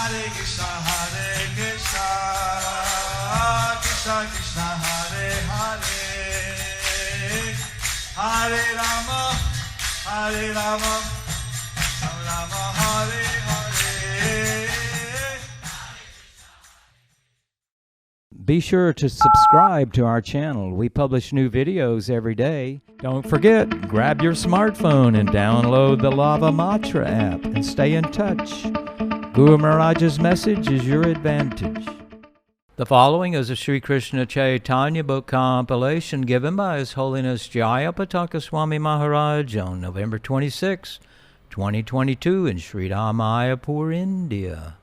Hare Krishna, Krishna Krishna, Hare Hare, Hare Rama, Rama Rama, Hare Hare. Be sure to subscribe to our channel. We publish new videos every day. Don't forget, grab your smartphone and download the Lava Matra app and stay in touch. Guru Maharaj's message is your advantage. The following is a Sri Krishna Chaitanya book compilation given by His Holiness Jayapataka Swami Maharaj on November 26, 2022 in Sri Mayapur, India.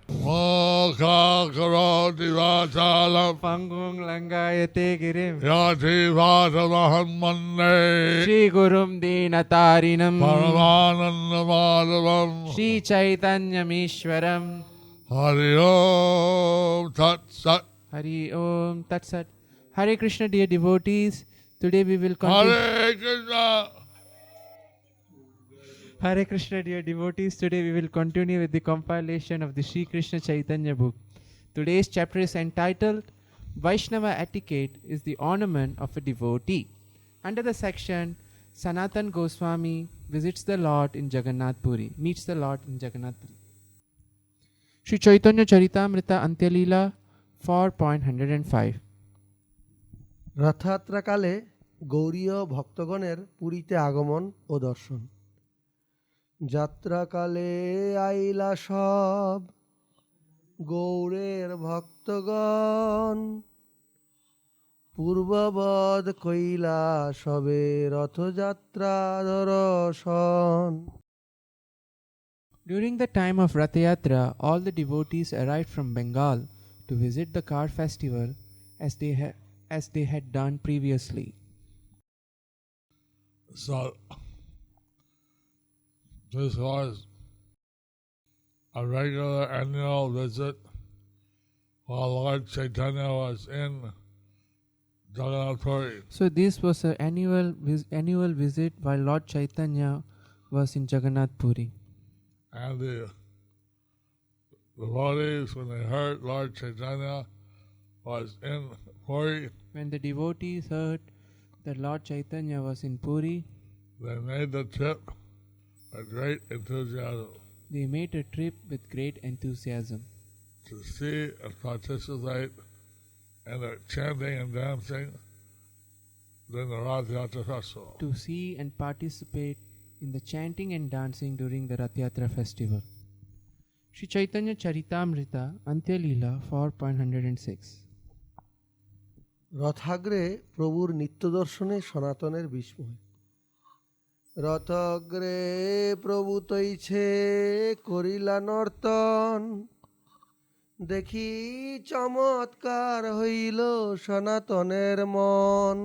Karoti Vachalam Pangung Langayate Girim Yati Vatamahan Mande Shri Gurum Dinatarinam Paramananda Madhavam Shri Chaitanya Mishwaram Hari Om Tat Sat Hari Om Tat Sat. Hare Krishna, dear devotees. Today we will continue. Hare Krishna. Hare Krishna, dear devotees. Today we will continue with the compilation of the Sri Krishna Chaitanya book. Today's chapter is entitled Vaishnava Etiquette is the Ornament of a Devotee. Under the section Sanatan Goswami visits the Lord in Jagannath Puri, meets the Lord in Jagannath Puri. Sri Chaitanya Charitamrita Antyalila 4.105. রথযাত্রাকালে গৌরীয় ভক্তগণের পুরীতে আগমন ও দর্শন। যাত্রাকালে আইলা সব গৌরের ভক্তগণ, পূর্ববদ কইলা সবে রথযাত্রা দর্শন। During the time of Rath Yatra, all the devotees arrived from Bengal to visit the car festival as they had done previously. So this was a regular annual visit while Lord Chaitanya was in Jagannath Puri. So this was an annual visit while Lord Chaitanya was in Jagannath Puri. And the devotees, when they heard Lord Chaitanya was in Puri, When the devotees heard that Lord Chaitanya was in Puri, they made the trip with great enthusiasm they made a trip with great enthusiasm to see and participate in the chanting and dancing during the Rath Yatra festival. to see and participate in the chanting and dancing during the Rath Yatra festival. Sri Chaitanya Charitamrita Antyalila 4.106. রথাগ্রে প্রভুর নিত্য দর্শনে সনাতনের বিস্ময়। রথগ্রে প্রভু তৈছে করিলা নর্তন, দেখি চমৎকার হইল সনাতনের মন।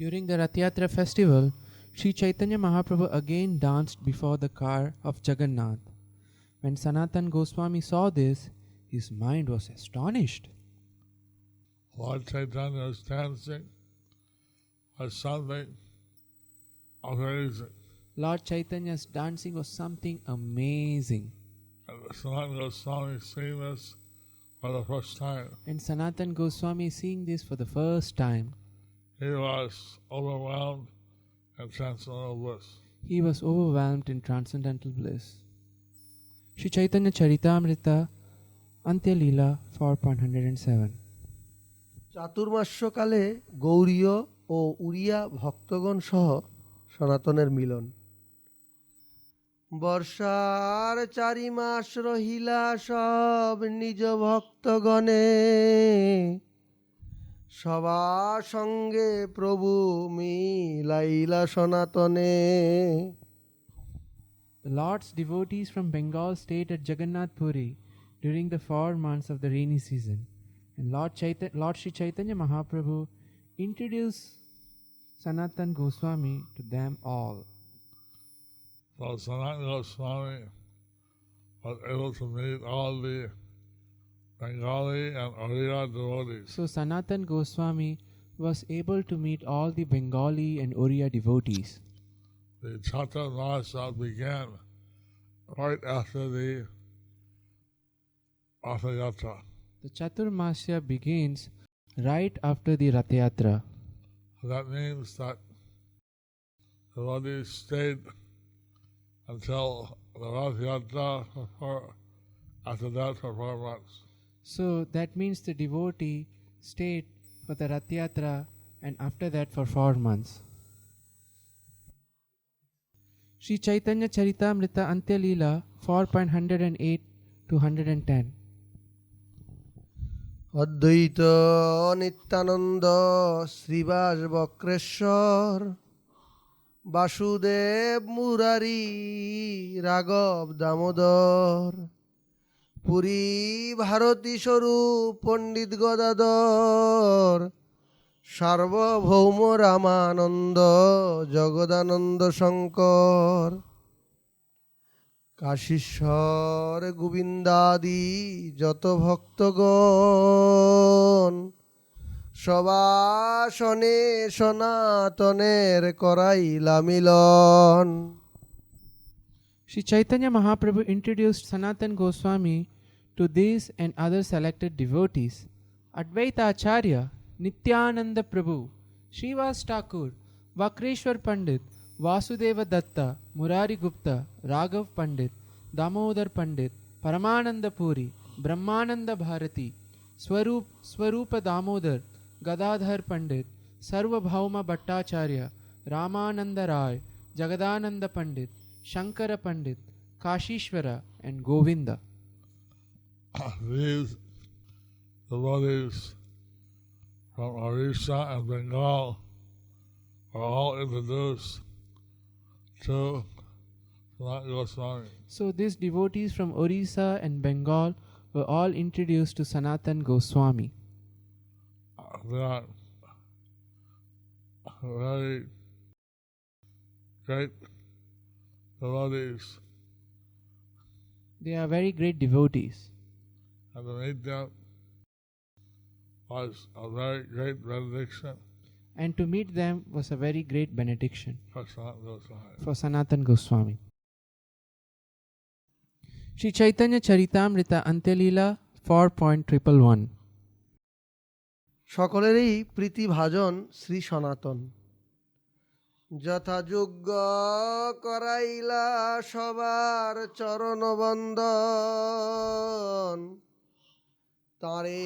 During the Rath Yatra festival, Sri Chaitanya Mahaprabhu again danced before the car of Jagannath. When Sanatan Goswami saw this, his mind was astonished. Lord Chaitanya's dancing was something amazing. Lord Chaitanya's dancing was something amazing. And Sanatan Goswami seeing this for the first time, And Sanatan Goswami seeing this for the first time, he was overwhelmed in transcendental bliss. he was overwhelmed in transcendental bliss. Sri Chaitanya Charitamrita Antyalila 4.107. চাতুর্মাস্যকালে গৌরীয় ও উড়িয়া ভক্তগণ সহ সনাতনের মিলন। বর্ষার 4 মাস রহিলা সব নিজ ভক্তগণে, সবার সঙ্গে প্রভু মিলাইলা সনাতনে। The Lord's devotees from Bengal stayed at Jagannath Puri during the 4 months of the rainy season, and Lord Sri Chaitanya Mahaprabhu introduced Sanatan Goswami to them all. So Sanatan Goswami was able to meet all the Bengali and Oriya devotees. So Sanatan Goswami was able to meet all the Bengali and Oriya devotees. The Chaturmasya began right after the Ratha Yatra. The Chaturmasya begins right after the Rath Yatra. That means that the devotees stayed until the Rath Yatra after that for 4 months. So that means the devotee stayed for the Rath Yatra and after that for 4 months. Sri Chaitanya Charitamrita Antya Leela 4.108 to 110. অদ্বৈত নিত্যানন্দ শ্রীবাস বক্রেশ্বর বাসুদেব মুরারি রাঘব দামোদর পুরী ভারতী স্বরূপ পণ্ডিত গদাধর সার্বভৌম রামানন্দ জগদানন্দ শঙ্কর কাশীশ্বর গোবিন্দাদি যত ভক্তগণ সবাসনে সনাতনের করাইলা মিলন. Sri Chaitanya Mahaprabhu introduced Sanatan Goswami to these and other selected devotees. Advaita Acharya, Nityananda Prabhu, Srivas Thakur, Vakreshwar Pandit, Vasudeva Datta, Murari Gupta, Raghav Pandit, Damodar Pandit, Paramananda Puri, Brahmananda Bharati, Swarupa Damodar, Gadadhar Pandit, Sarvabhauma Bhattacharya, Ramananda Rai, Jagadananda Pandit, Shankara Pandit, Kashishwara and Govinda. These devotees from Orissa and Bengal are all introduced to Sanatana Goswami. So these devotees from Orissa and Bengal were all introduced to Sanatan Goswami. They are very great devotees, They are very great devotees. and to meet them was a very great benediction And to meet them was a very great benediction for Sanatana Goswami. for Sanatan Goswami. Sri Chaitanya Charitamrita Antya Leela 4.111. সকলেরই প্রীতিভাজন শ্রী সনাতন যথাযোগ্য করাইলা সবার চরণ বন্দন তারে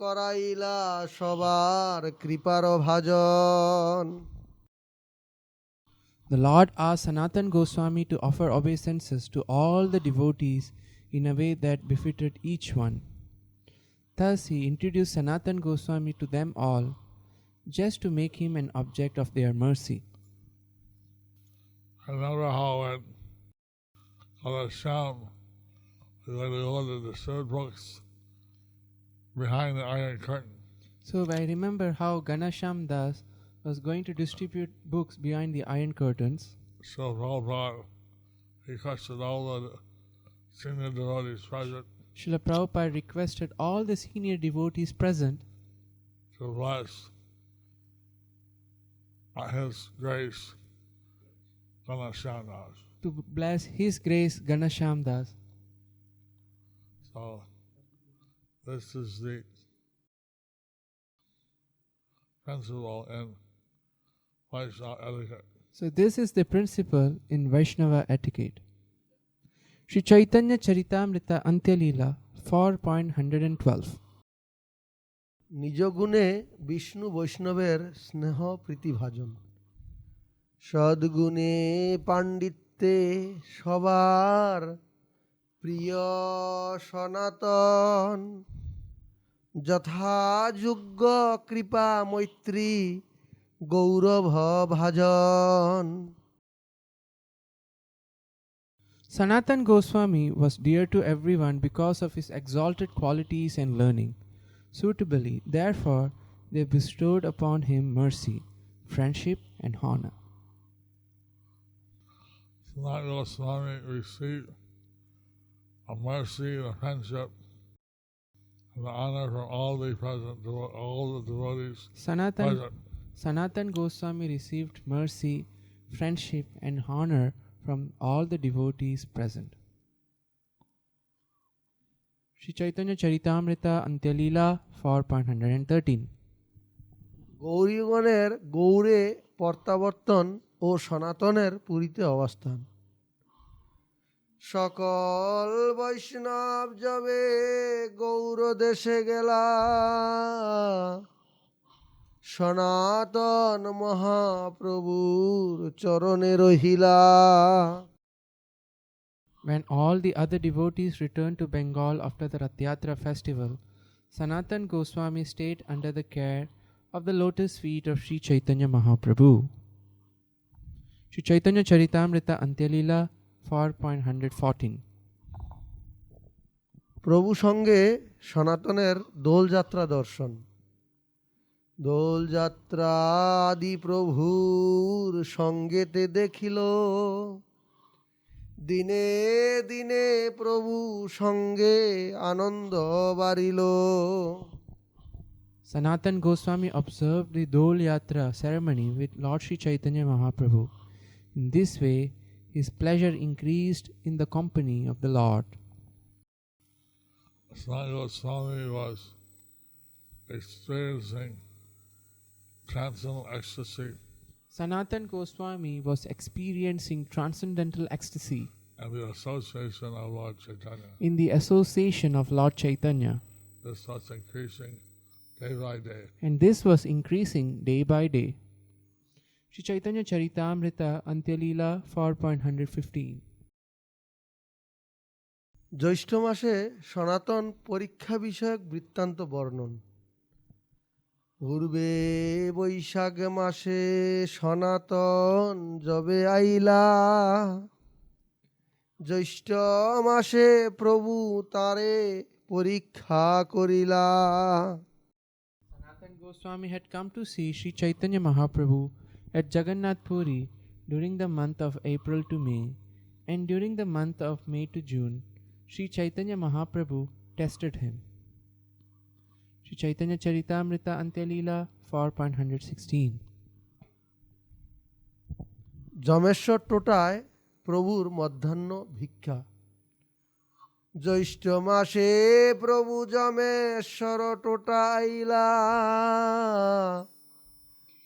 করাইলা সবার কৃপার ভাজন. The Lord asked Sanatan Goswami to offer obeisances to all the devotees in a way that befitted each one. Thus he introduced Sanatan Goswami to them all, just to make him an object of their mercy. I remember how when Ganesham was going to go to the third books behind the Iron Curtain. So I remember how Ganesham Das was going to distribute books behind the iron curtains. So Prabhupada requested all the senior devotees present Srila Prabhupada requested all the senior devotees present to bless His Grace Ganesham Das. to bless His Grace Ganesham Das. So this is the principle in Vaishnava etiquette. So this is the principle in Vaishnava etiquette. Sri Chaitanya Charitamrita Antya Leela 4.112. নিজ গুণে বিষ্ণু বৈষ্ণবের স্নেহ প্রীতিভাজন সদ্গুণে পাণ্ডিত্যে সবার প্রিয় সনাতন যথাযোগ্য কৃপা মৈত্রী Gaurav ভাজন. Sanatan Goswami was dear to everyone because of his exalted qualities and learning. Suitably, therefore, they bestowed upon him mercy, friendship, and honor. Sanatana Goswami received a mercy, a friendship, and the honor from all the present, all the devotees present. Sanatan Goswami received mercy, friendship, and honor from all the devotees present. Sri Chaitanya Charitamrita Antyalila 4.113. গৌরীগণের গৌরে প্রত্যাবর্তন ও সনাতনের পুরীতে অবস্থান। সকল বৈষ্ণব যাবে গৌর দেশে গেলা, সনাতন মহাপ্রভুর চরণে রহিলা। When all the other devotees returned to Bengal after the Rath Yatra festival, Sanatan Goswami stayed under the care of the lotus feet of Sri Chaitanya Mahaprabhu. Sri Chaitanya Charitamrita Antyalila 4.114. প্রভু সঙ্গে সনাতনের দোলযাত্রা দর্শন। দোলযাত্রা আদি প্রভুর সঙ্গেতে দেখিল, দিনে দিনে প্রভু সঙ্গে আনন্দ বাড়িল। Sanatan Goswami observed the Dol Yatra ceremony with Lord Sri Chaitanya Mahaprabhu. In this way, his pleasure increased in the company of the Lord. Sanatana Goswami was experiencing transcendental ecstasy Sanatan Goswami was experiencing transcendental ecstasy and the association of Lord Chaitanya. in the association of Lord Chaitanya, This was increasing day by day. and this was increasing day by day. Sri Chaitanya Charitamrita Antyalila 4.115. জ্যৈষ্ঠ মাসে সনাতন পরীক্ষা বিষয়ক বৃত্তান্ত বর্ণন। পূর্বে বৈশাখ মাসে সনাতন যবে আইলা, জ্যৈষ্ঠ মাসে প্রভু তারে পরীক্ষা করিলা। Sanatan Goswami had come to see Sri Chaitanya Mahaprabhu at Jagannath Puri during the month of April to May, and during the month of May to June, Sri Chaitanya Mahaprabhu tested him. Sri Chaitanya Charitamrita Antyalila 4.116. যমেশ্বর টোটায় প্রভুর মধ্যাহ্ন ভিক্ষা। জ্যৈষ্ঠ মাসে প্রভু যমেশ্বর টোটা আইলা,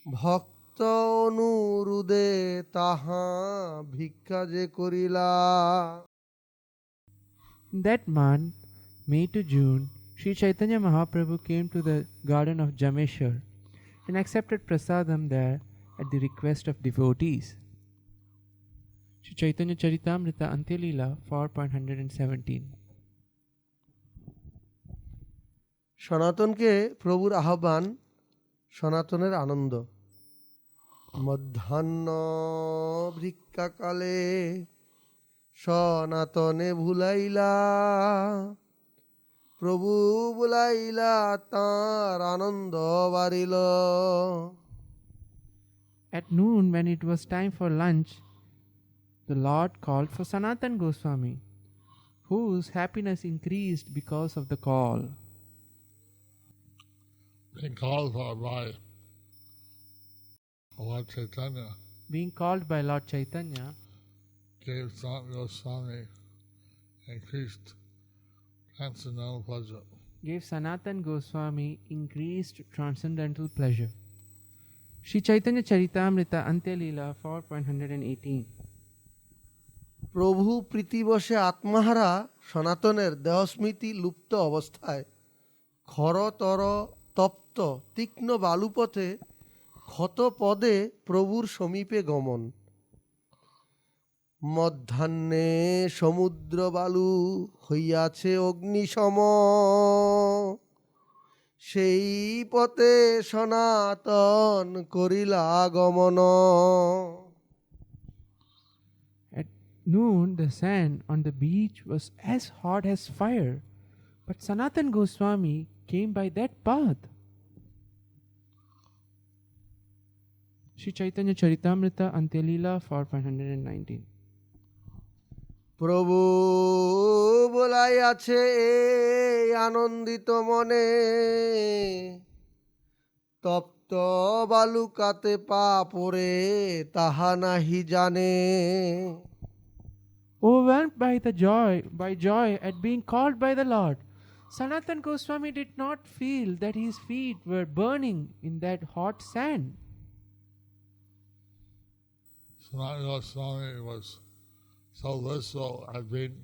ভক্ত অনুরোধে তাহা ভিক্ষা যে করিলা। In that month, May to June, Sri Chaitanya Mahaprabhu came to the garden of Jameshwar and accepted prasadam there at the request of devotees. Sri Chaitanya Charitamrita Antyalila 4.117. সনাতনকে প্রভুর আহ্বান, সনাতনের আনন্দ। মধ্যাহ্ন ভিক্ষাকালে সনাতনে ভুলাইলা, প্রভু বুলাইলা তার আনন্দ বাড়িল। At noon, when it was time for lunch, the Lord called for Sanatan Goswami, whose happiness increased because of the call. Being called for by Lord Chaitanya Being called by Lord Chaitanya gave Sanatana Goswami increased transcendental pleasure. gave Sanatan Goswami increased transcendental pleasure. Sri Chaitanya Charitamrita Antyalila 4.118. প্রভু প্রীতিবশে আত্মাহারা সনাতনের দেহস্মৃতি লুপ্ত অবস্থায় খরতর তপ্ত তীক্ষ্ণ বালুপথে ক্ষত পদে প্রভুর সমীপে গমন। মধ্যাহ্নে সমুদ্র বালু হইয়াছে অগ্নিসম, সেই পথে সনাতন করিলা গমন। At noon, the sand on the beach was as hot as fire, but Sanatan Goswami came by that path. Sri Chaitanya Charitamrita Antyalila 4.119. প্রভু বলাইয়াছে এই আনন্দিত মনে, তপ্ত বালুকাতে পা পড়ে তাহা নাহি জানে। Overwhelmed by joy at being called by the Lord, Sanatan Goswami did not feel that his feet were burning in that hot sand. Sanatana Goswami was so blissful at being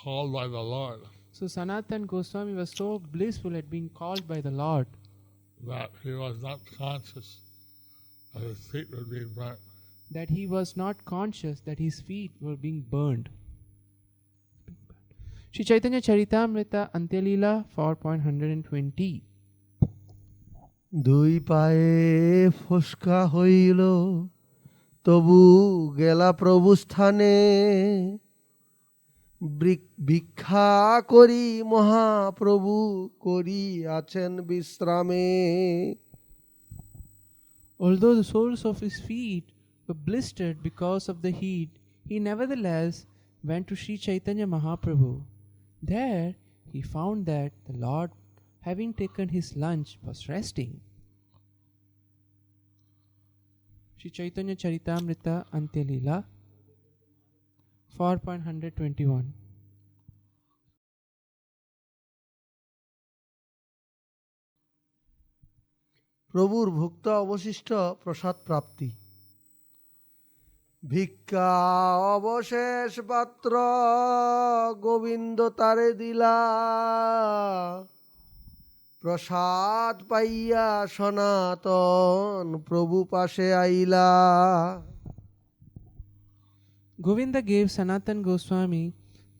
called by the Lord So Sanatan Goswami was so blissful at being called by the Lord that he was not conscious that his feet were being burnt. that he was not conscious that his feet were being burned. Shri Chaitanya Charitamrita Antyalila 4.120 দুই পায়ে ফোসকা হইল তবু গেলা প্রভু স্থানে ভিক্ষা করি মহাপ্রভু করি আছেন বিশ্রামে Although the soles of his feet were blistered because of the heat, he nevertheless went to Sri Chaitanya Mahaprabhu. There he found that the Lord, having taken his lunch, was resting. Sri Chaitanya Charitamrita Antyalila 4.121 প্রভুর ভুক্ত অবশিষ্ট প্রসাদ প্রাপ্তি ভিক্ষা অবশেষ পাত্র গোবিন্দ তারে দিলা প্রসাদ পাইয়া সনাতন প্রভু পাশে আইলা Govinda gave Sanatan Goswami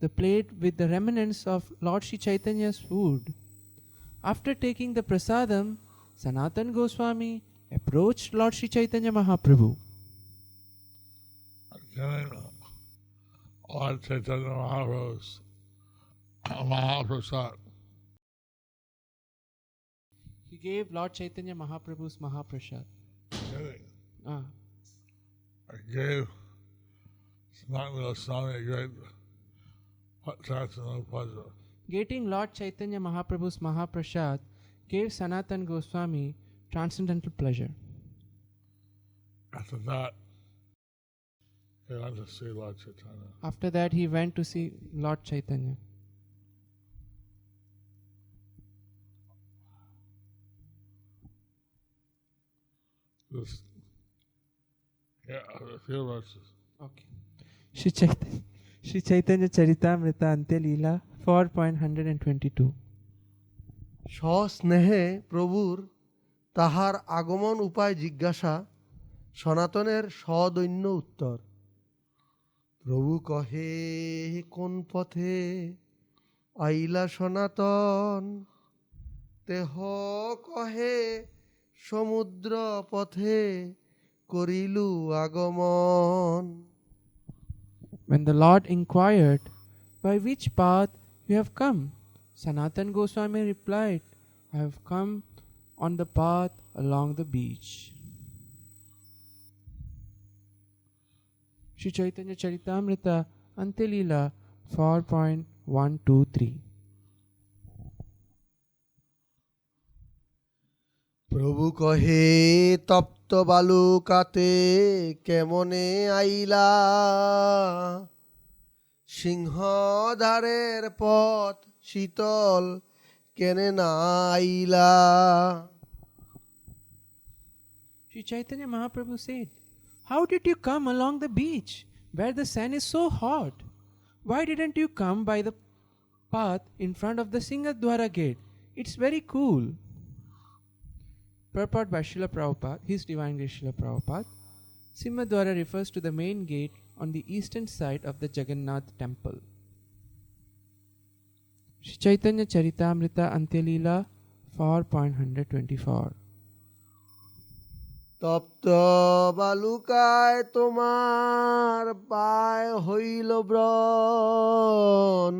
the plate with the remnants of Lord Sri Chaitanya's food. After taking the prasadam, Sanatan Goswami approached Lord Sri Chaitanya Mahaprabhu. Giving Lord Chaitanya Mahaprabhu's Mahaprasad. He gave Lord Chaitanya Mahaprabhu's Mahaprasad. Giving. Ah. I gave Sanatana Goswami a great transcendental pleasure. Getting Lord Chaitanya Mahaprabhu's Mahaprasad gave Sanatan Goswami transcendental pleasure. After that, he went to see Lord Chaitanya. After that, he went to see Lord Chaitanya. Just, a few verses. Okay. Sri Chaitanya Charitamrita Antyalila 4.122 সস্নেহে প্রভুর তাহার আগমন উপায় জিজ্ঞাসা সনাতনের সদৈন্য উত্তর প্রভু কহে কোন পথে আইলা সনাতন তেহ কহে সমুদ্র পথে করিলু আগমন When the Lord inquired, "By which path you have come?" Sanatan Goswami replied, "I have come on the path along the beach." Sri Chaitanya Charitamrita Antyalila 4.123 প্রভু কহে তপ্ত বালুকাতে কেমনে আইলা সিংহধারের পথ শীতল কেনে না আইলা Sri Chaitanya Mahaprabhu said, "How did you come along the beach where the sun is so hot? Why didn't you come by the path in front of the Singadwara gate? It's very cool." Purport by Srila Prabhupada, His Divine Grace Srila Prabhupada. Singadwara refers to the main gate on the eastern side of the Jagannath temple. Sri Chaitanya Charitamrita Antyalila 4.124 তপ্ত বালুকায় তোমার পায় হইল ব্রণ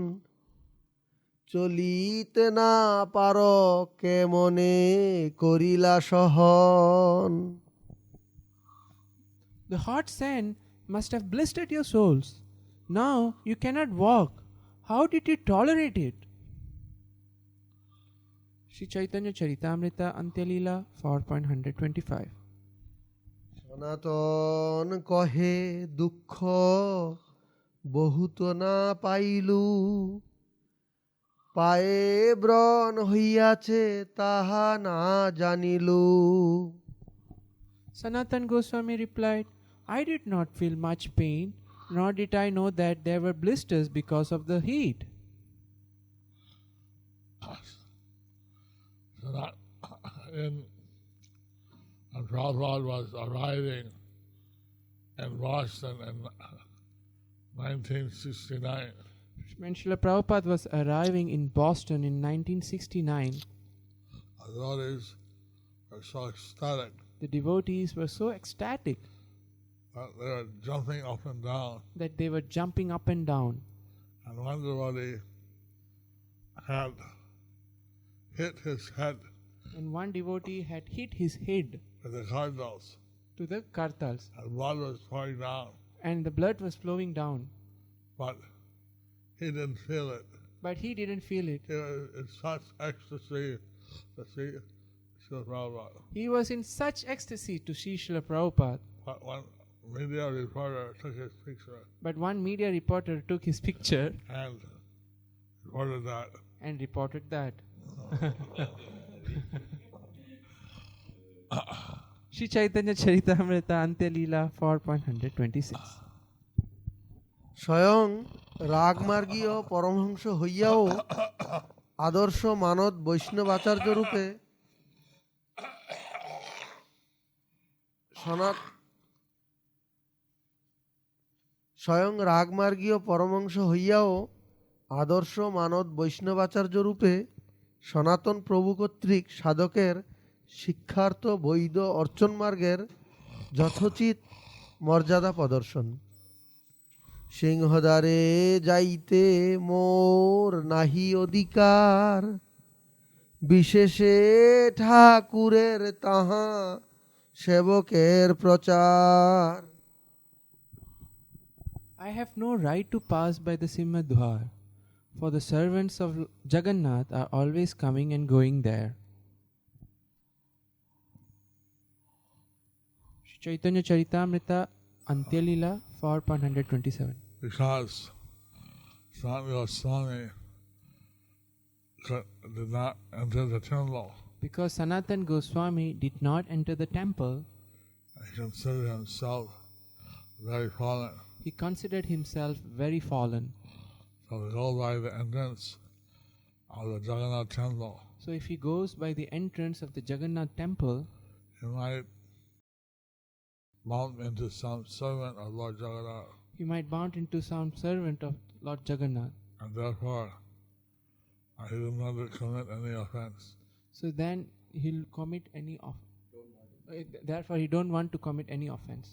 চলিতে না পার কেমনে করিলা সহন The hot sand must have blistered your soles. Now you cannot walk. How did you tolerate it? Sri Chaitanya Charitamrita Antyalila 4.125 সনাতন কহে দুঃখ বহুত না পাইলু পায়ে ব্রণ হইয়াছে তাহা না জানিলু। Sanatan Goswami replied, I did not feel much pain, nor did I know that there were blisters because of the heat. So that when Prabhupada was arriving in Boston in 1969, When Srila Prabhupada was arriving in Boston in 1969, the devotees were so ecstatic the devotees were so ecstatic that they were jumping up and down. that they were jumping up and down. And one devotee had hit his head And one devotee had hit his head with the cardinals, to the kartals, and blood was pouring down, and the blood was flowing down. but he didn't feel it. But he didn't feel it. He was in such ecstasy to see Srila Prabhupada. He was in such ecstasy to see Srila Prabhupada. But one media reporter took his picture But one media reporter took his picture and reported that. and reported that. Shri Chaitanya Charitamrita Antya Leela 4.126. স্বয়ং রাগমার্গীয় পরমহংস হইয়াও আদর্শ মানদ বৈষ্ণবাচার্য রূপে স্বয়ং রাগমার্গীয় পরমহংস হইয়াও আদর্শ মানদ বৈষ্ণবাচার্য রূপে সনাতন প্রভু কর্তৃক সাধকের শিক্ষার্থ বৈধ অর্চন মার্গের যথোচিত মর্যাদা প্রদর্শন। সিংহদ্বারে যাইতে মোর নাহি অধিকার, বিশেষে ঠাকুরের তাহা সেবকের প্রচার। I have no right to pass by the Simhadwar, for the servants of Jagannath are always coming and going there. Shri Chaitanya Charitamrita Antya Leela 4.127. Because Swami Goswami did not enter the temple, Because Sanatan Goswami did not enter the temple, he considered himself very fallen. he considered himself very fallen. So to go by the entrance of the Jagannath temple, So if he goes by the entrance of the Jagannath temple, he might bump into some servant of Lord Jagannath, he might bump into some servant of Lord Jagannath. and therefore he did not commit any offense. So then he'll commit any therefore he don't want to commit any offense.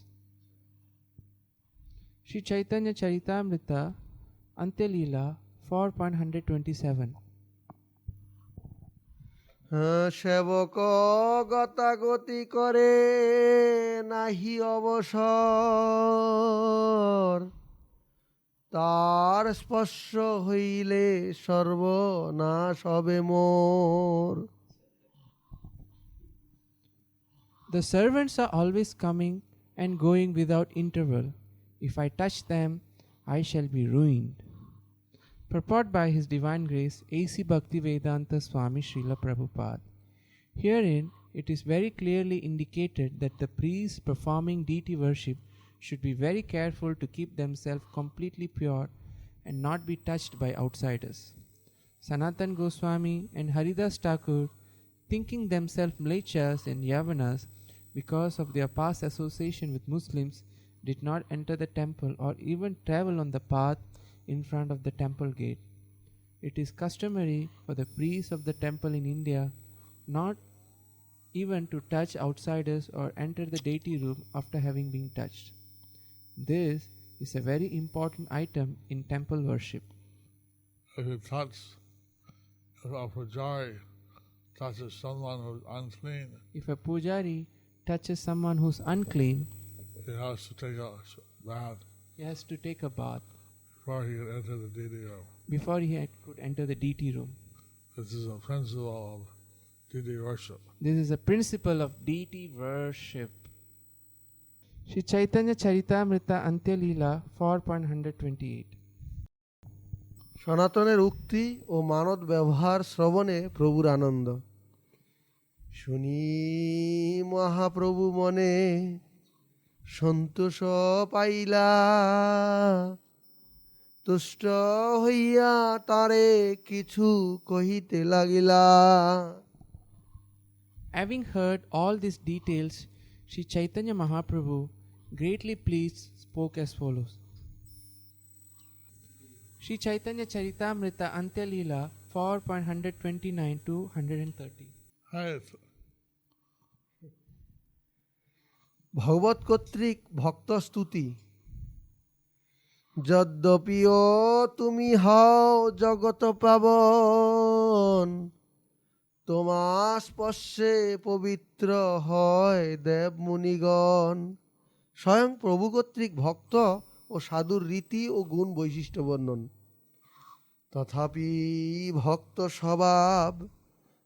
Shri Chaitanya Charitamrita Antya Leela 4.127. সেবক গতাগতি করে নাহি অবসর, তার স্পর্শ হইলে সর্বনাশ হবে মোর। The servants are always coming and going without interval. If I touch them, I shall be ruined. Purport by His Divine Grace A.C. Bhaktivedanta Swami Srila Prabhupada. Herein, it is very clearly indicated that the priests performing deity worship should be very careful to keep themselves completely pure and not be touched by outsiders. Sanatan Goswami and Haridas Thakur, thinking themselves mlechas and yavanas because of their past association with Muslims, did not enter the temple or even travel on the path in front of the temple gate. It is customary for the priests of the temple in India not even to touch outsiders or enter the deity room after having been touched. This is a very important item in temple worship. If a pujari touches someone who's unclean, If a pujari touches someone who's unclean, he has to take a bath he has to take a bath before he can enter the deity room. before he could enter the deity room. This is a principle of deity worship. This is a principle of deity worship. Shri Chaitanya Charitamrita Antya Leela 4.128. সনাতনের উক্তি ও মানব ব্যবহার শ্রবণে প্রভুর আনন্দ। শুনি মহাপ্রভু মনে সন্তোষ পাইলা, তুষ্ট হইয়া তারে কিছু কহিতে লাগিলা। Having heard all these details, Sri Chaitanya Mahaprabhu, greatly pleased, spoke as follows. Sri Chaitanya Charitamrita Antya Leela 4.129 to 130. Right. ভগবৎ কর্তৃক ভক্ত স্তুতি। যদ্যপিও তুমি হও জগত পাবন, তোমা স্পর্শে পবিত্র হয় দেব মুনিগণ। স্বয়ং প্রভু কর্তৃক ভক্ত ও সাধুর রীতি ও গুণ বৈশিষ্ট্য বর্ণন। তথাপি ভক্ত স্বভাব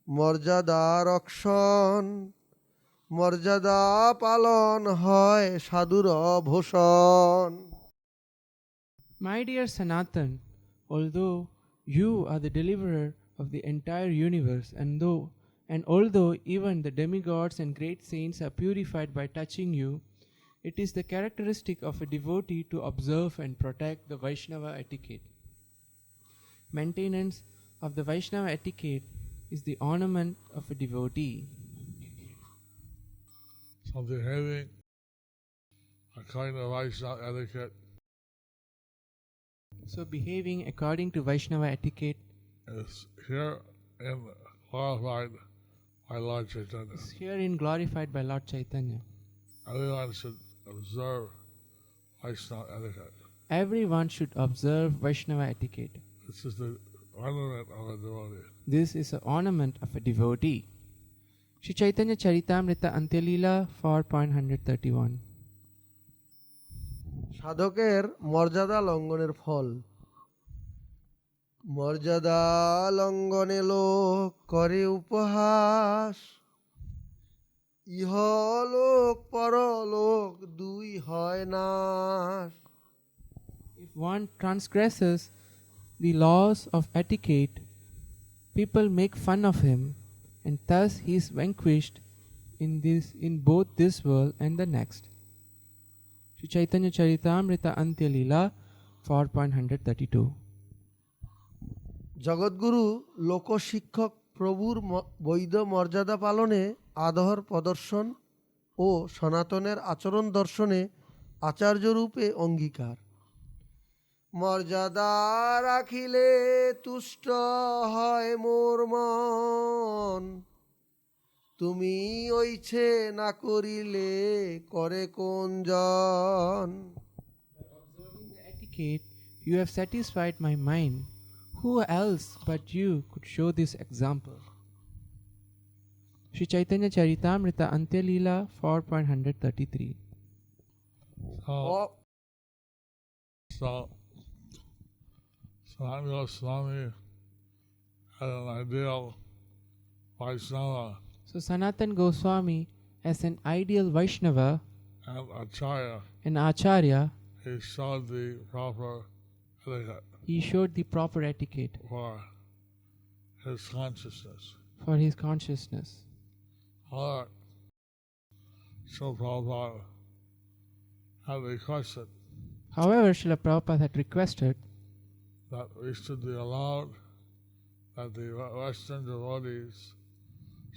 মর্যাদা রক্ষণ, মর্যাদা পালন হয় সাধুর ভূষণ। My dear Sanatan, although you are the deliverer of the entire universe, and although even the demigods and great saints are purified by touching you, it is the characteristic of a devotee to observe and protect the Vaishnava etiquette. Maintenance of the Vaishnava etiquette is the ornament of a devotee. So behaving according to Vaishnava etiquette So behaving according to Vaishnava etiquette is here in qualified by Lord Chaitanya. is herein glorified by Lord Chaitanya. Everyone should observe Vaishnava etiquette. Everyone should observe Vaishnava etiquette. This is the ornament of a devotee. This is an ornament of a devotee. Sri Chaitanya Charitamrita Antya Leela 4.131. সাধকের মর্যাদা লঙ্ঘনের ফল। মর্যাদা লঙ্ঘনে লোক করে উপহাস, ইহলোক পরলোক দুই হয় নাশ। If one transgresses the laws of etiquette, people make fun of him, and thus he is vanquished in both this world and the next. Sri Chaitanya Charitamrita Antya Leela 4.132. জগৎগুরু লোকশিক্ষক প্রভুর বৈধ মর্যাদা পালনে আদর প্রদর্শন ও সনাতনের আচরণ দর্শনে আচার্যরূপে অঙ্গীকার। মর্যাদা রাখিলে তুষ্ট হয় মোর মন, তুমি ওইছে না করিলে করে কোন জন। Observing the etiquette, you have satisfied my mind. Who else but you could show this example? Sri Chaitanya Charitamrita Antya Leela 4.133. So Sanatana Goswami had an ideal Vaishnava So Sanatan Goswami, as an ideal Vaishnava and Acharya. and Acharya, He showed the proper etiquette he showed the proper etiquette for his consciousness. for his consciousness. However, Srila Prabhupada had requested However, Srila Prabhupada had requested that we should be allowed, that the Western devotees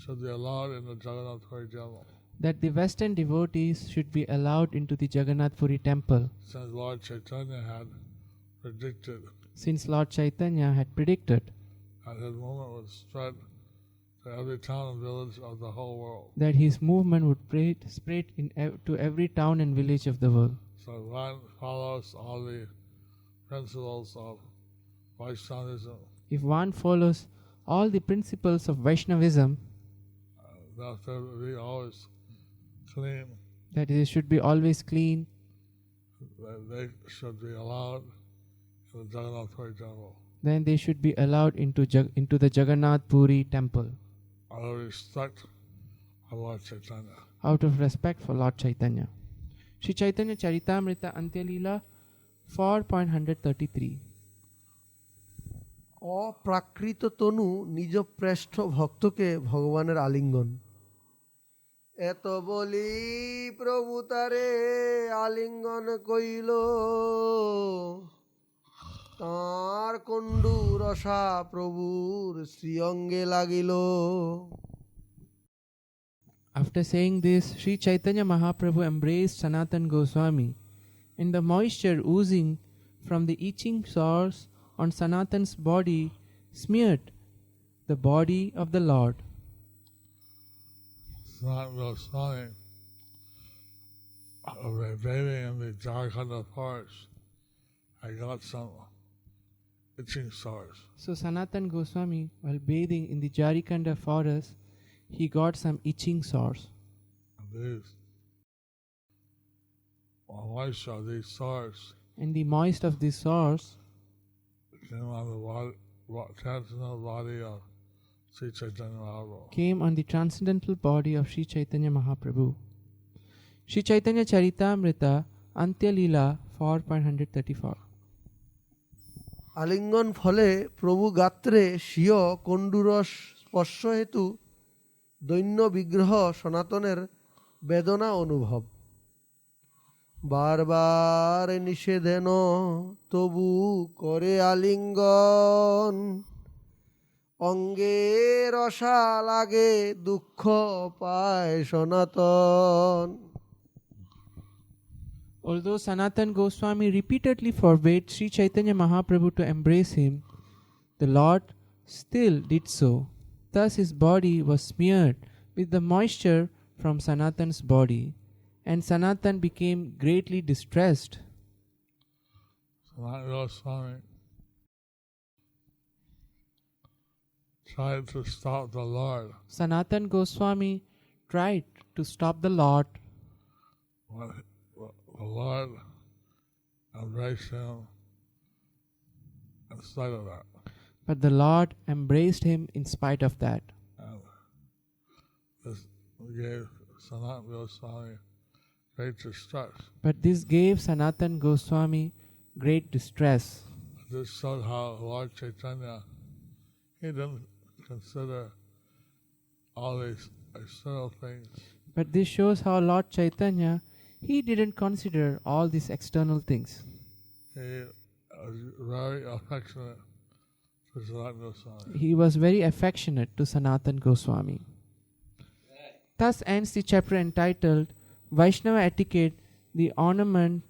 should be allowed in the Jagannath Puri temple. that the Western devotees should be allowed into the Jagannath Puri temple, Since Lord Chaitanya had predicted since Lord Chaitanya had predicted that his movement would spread to every town and village of the whole world. that his movement would spread to every town and village of the world. So one follows all the principles of Vaishnavism. If one follows all the principles of Vaishnavism, That there will be always clean, that they should be always clean, that they should be allowed in the Jagannath Puri temple. then they should be allowed into the Jagannath Puri temple Out of respect for Lord Chaitanya. out of respect for Lord Chaitanya. Sri Chaitanya Charitamrita Antya Leela 4.133. অপ্রাকৃত তনু নিজ প্রেষ্ঠ ভক্তকে ভগবানের আলিঙ্গন। এত বলি প্রভু তারে আলিঙ্গন কইল, তাঁর কণ্ডু রসা প্রভুর শ্রীঅঙ্গে লাগিল। After saying this, Sri Chaitanya Mahaprabhu embraced Sanatan Goswami, and the moisture oozing from the itching sores on Sanatan's body smeared the body of the Lord. Sanatan Goswami, bathing in the Jharkhand forest, I got some itching sores. So Sanatan Goswami, while bathing in the Jharikanda forest, he got some itching sores. These moisture of these sores And the moist of these sores came on the transcendental body of Sri Chaitanya Mahaprabhu. came on the transcendental body of Sri Chaitanya Mahaprabhu. Sri Chaitanya Charitamrita, Antya Leela 4.134. আলিঙ্গন ফলে প্রভু গাত্রে স্বীয় কণ্ডুরস স্পর্শ হেতু দৈন্য বিগ্রহ সনাতনের বেদনা অনুভব। বারবার নিষেধেন তবু করে আলিঙ্গন, অঙ্গে রসা লাগে দুঃখ পায় সনাতন। Although Sanatan Goswami repeatedly forbade Sri Chaitanya Mahaprabhu to embrace him, the Lord still did so. Thus his body was smeared with the moisture from Sanatan's body, and Sanatan became greatly distressed. Sanatan Goswami tried to stop the Lord. Sanatan Goswami tried to stop the Lord, But the Lord embraced him in spite of that. but the Lord embraced him in spite of that. And this gave Sanatan Goswami great distress. But this gave Sanatan Goswami great distress. This showed how Lord Chaitanya, he didn't consider all these external things. But this shows how Lord Chaitanya, he didn't consider all these external things. He was very affectionate to Sanatan Goswami. He was very affectionate to Sanatan Goswami. Thus ends the chapter entitled Vaishnava Etiquette, the Ornament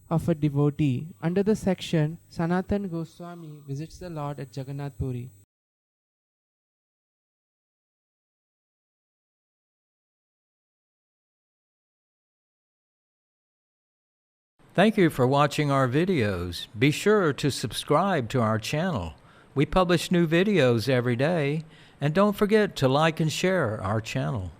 of a Devotee, under the section Sanatan Goswami visits the Lord at Jagannath Puri. Thank you for watching our videos. Be sure to subscribe to our channel. We publish new videos every day, and don't forget to like and share our channel.